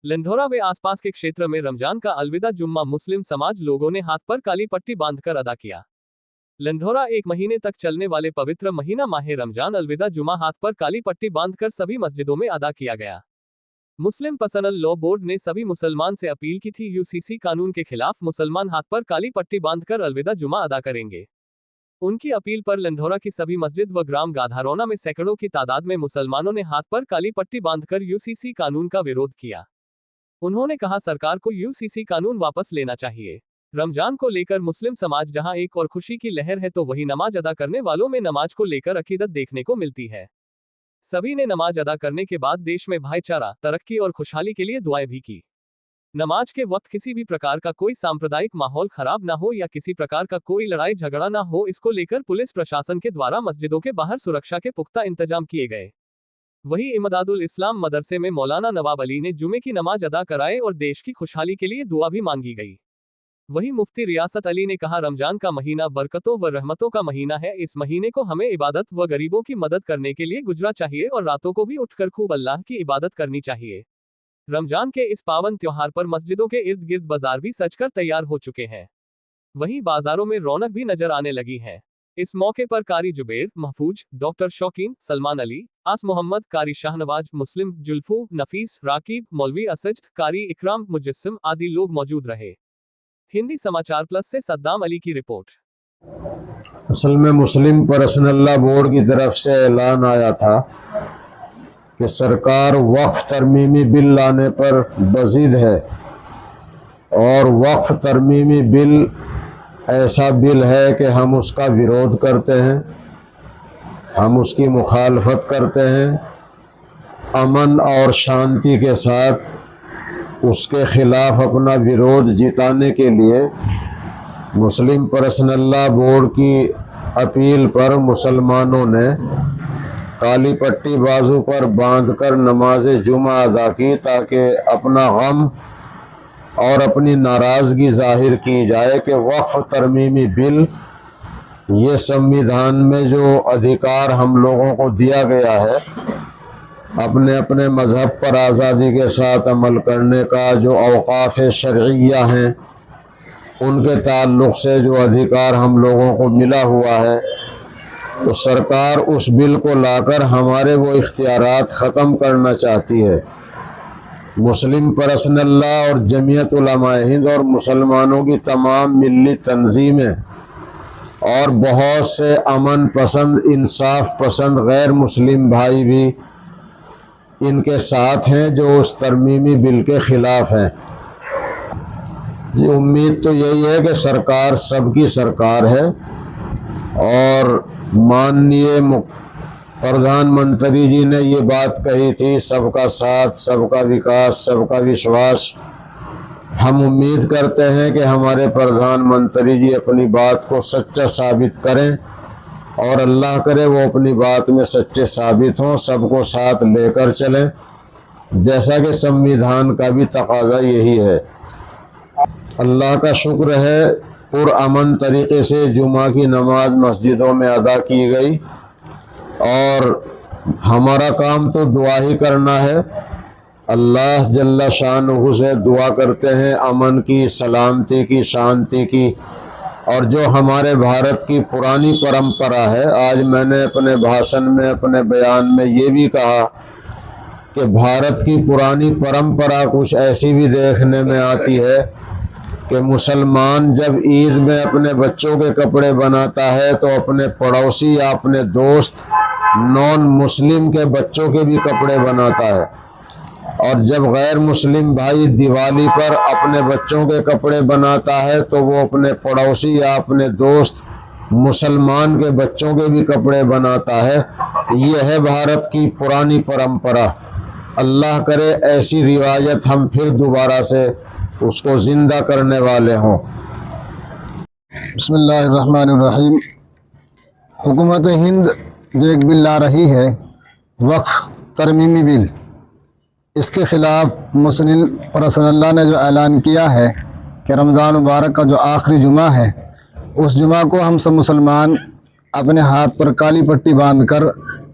लंढौरा व आसपास के क्षेत्र में रमजान का अलविदा जुम्मा मुस्लिम समाज लोगों ने हाथ पर काली पट्टी बांधकर अदा किया। लंढौरा एक महीने तक चलने वाले पवित्र महीना माहे रमजान अलविदा जुम्मा हाथ पर काली पट्टी बांधकर सभी मस्जिदों में अदा किया गया। मुस्लिम पर्सनल लॉ बोर्ड ने सभी मुसलमान से अपील की थी, यूसीसी कानून के खिलाफ मुसलमान हाथ पर काली पट्टी बांधकर अलविदा जुम्मा अदा करेंगे। उनकी अपील पर लंढौरा की सभी मस्जिद व ग्राम गाधारौना में सैकड़ों की तादाद में मुसलमानों ने हाथ पर काली पट्टी बांधकर यूसीसी कानून का विरोध किया। उन्होंने कहा, सरकार को यूसीसी कानून वापस लेना चाहिए। रमजान को लेकर मुस्लिम समाज जहां एक और खुशी की लहर है, तो वहीं नमाज अदा करने वालों में नमाज को लेकर अकीदत देखने को मिलती है। सभी ने नमाज अदा करने के बाद देश में भाईचारा, तरक्की और खुशहाली के लिए दुआएं भी की। नमाज के वक्त किसी भी प्रकार का कोई सांप्रदायिक माहौल खराब ना हो या किसी प्रकार का कोई लड़ाई झगड़ा ना हो, इसको लेकर पुलिस प्रशासन के द्वारा मस्जिदों के बाहर सुरक्षा के पुख्ता इंतजाम किए गए। वहीं इमदादुल इस्लाम मदरसे में मौलाना नवाब अली ने जुमे की नमाज अदा कराए और देश की खुशहाली के लिए दुआ भी मांगी गई। वहीं मुफ्ती रियासत अली ने कहा, रमजान का महीना बरकतों व रहमतों का महीना है। इस महीने को हमें इबादत व गरीबों की मदद करने के लिए गुजरा चाहिए और रातों को भी उठकर खूब अल्लाह की इबादत करनी चाहिए। रमजान के इस पावन त्योहार पर मस्जिदों के इर्द गिर्द बाजार भी सजकर तैयार हो चुके हैं। वहीं बाजारों में रौनक भी नजर आने लगी है। इस मौके पर कारी जुबैर, महफूज, डॉक्टर शौकीन, सलमान अली, आस मोहम्मद, कारी शाहनवाज, मुस्लिम, जुल्फू, नफीस, राकीब, मौलवी असद, कारी इकराम, मुजस्सिम आदि लोग मौजूद रहे। हिंदी समाचार प्लस से सद्दाम अली की रिपोर्ट। असल में मुस्लिम पर्सनल लॉ बोर्ड की तरफ से ऐलान आया था कि सरकार वक्फ तरमीमी बिल लाने पर बज़िद है और वक्फ तरमीमी बिल ऐसा बिल है कि हम उसका विरोध करते हैं, हम उसकी मुखालफत करते हैं। अमन और शांति के साथ उसके खिलाफ अपना विरोध जिताने के लिए मुस्लिम पर्सनल लॉ बोर्ड की अपील पर मुसलमानों ने काली पट्टी बाजू पर बांधकर नमाज जुमा अदा की, ताकि अपना गम और अपनी नाराज़गी जाहिर की जाए कि वक्फ तरमीमी बिल, ये संविधान में जो अधिकार हम लोगों को दिया गया है अपने अपने मज़हब पर आज़ादी के साथ अमल करने का, जो औक़ाफ़ शरइया हैं उनके ताल्लुक़ से जो अधिकार हम लोगों को मिला हुआ है, तो सरकार उस बिल को लाकर हमारे वो इख्तियारात ख़त्म करना चाहती है। मुस्लिम पर्सनल लॉ और जमीयत उलमाए हिंद और मुसलमानों की तमाम मिली तंजीमें और बहुत से अमन पसंद, इंसाफ पसंद गैर मुस्लिम भाई भी इनके साथ हैं, जो उस तरमीमी बिल के ख़िलाफ़ हैं। जी, उम्मीद तो यही है कि सरकार सबकी सरकार है और माननीय प्रधानमंत्री जी ने ये बात कही थी, सबका साथ, सबका विकास, सबका विश्वास। हम उम्मीद करते हैं कि हमारे प्रधानमंत्री जी अपनी बात को सच्चा साबित करें और अल्लाह करे वो अपनी बात में सच्चे साबित हों, सबको साथ लेकर चलें, जैसा कि संविधान का भी तकाजा यही है। अल्लाह का शुक्र है, पुरअमन तरीके से जुमा की नमाज मस्जिदों में अदा की गई और हमारा काम तो दुआ ही करना है। अल्लाह जल्ला शानुहु से दुआ करते हैं अमन की, सलामती की, शांति की, और जो हमारे भारत की पुरानी परंपरा है। आज मैंने अपने भाषण में, अपने बयान में ये भी कहा कि भारत की पुरानी परंपरा कुछ ऐसी भी देखने में आती है कि मुसलमान जब ईद में अपने बच्चों के कपड़े बनाता है तो अपने पड़ोसी या अपने दोस्त नॉन मुस्लिम के बच्चों के भी कपड़े बनाता है, और जब गैर मुस्लिम भाई दिवाली पर अपने बच्चों के कपड़े बनाता है तो वो अपने पड़ोसी या अपने दोस्त मुसलमान के बच्चों के भी कपड़े बनाता है। ये है भारत की पुरानी परंपरा। अल्लाह करे ऐसी रिवायत हम फिर दोबारा से उसको ज़िंदा करने वाले हों। बिस्मिल्लाहिर्रहमानिर्रहीम। हुकूमत हिंद जो एक बिल ला रही है, वक्फ तरमीमी बिल, इसके ख़िलाफ़ मुस्लिम पर्सनल लॉ ने जो ऐलान किया है कि रमज़ान मुबारक का जो आखिरी जुमा है, उस जुमा को हम सब मुसलमान अपने हाथ पर काली पट्टी बांधकर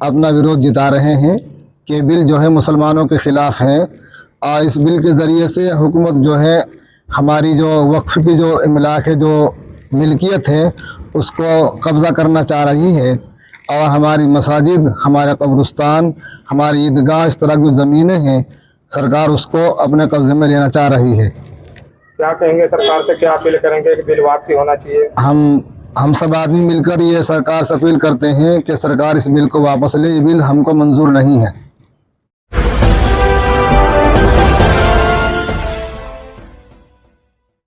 अपना विरोध जता रहे हैं कि बिल जो है मुसलमानों के ख़िलाफ़ है और इस बिल के ज़रिए से हुकूमत जो है हमारी जो वक्फ की जो इमलाक है, जो मिल्कियत है, उसको कब्ज़ा करना चाह रही है और हमारी मसाजिद, हमारे कब्रिस्तान, हमारी ईदगाह, इस तरह की जो ज़मीनें हैं सरकार उसको अपने कब्ज़े में लेना चाह रही है। क्या कहेंगे सरकार से, क्या अपील करेंगे कि बिल वापसी होना चाहिए? हम सब आदमी मिलकर ये सरकार से अपील करते हैं कि सरकार इस बिल को वापस ले, ये बिल हमको मंजूर नहीं है।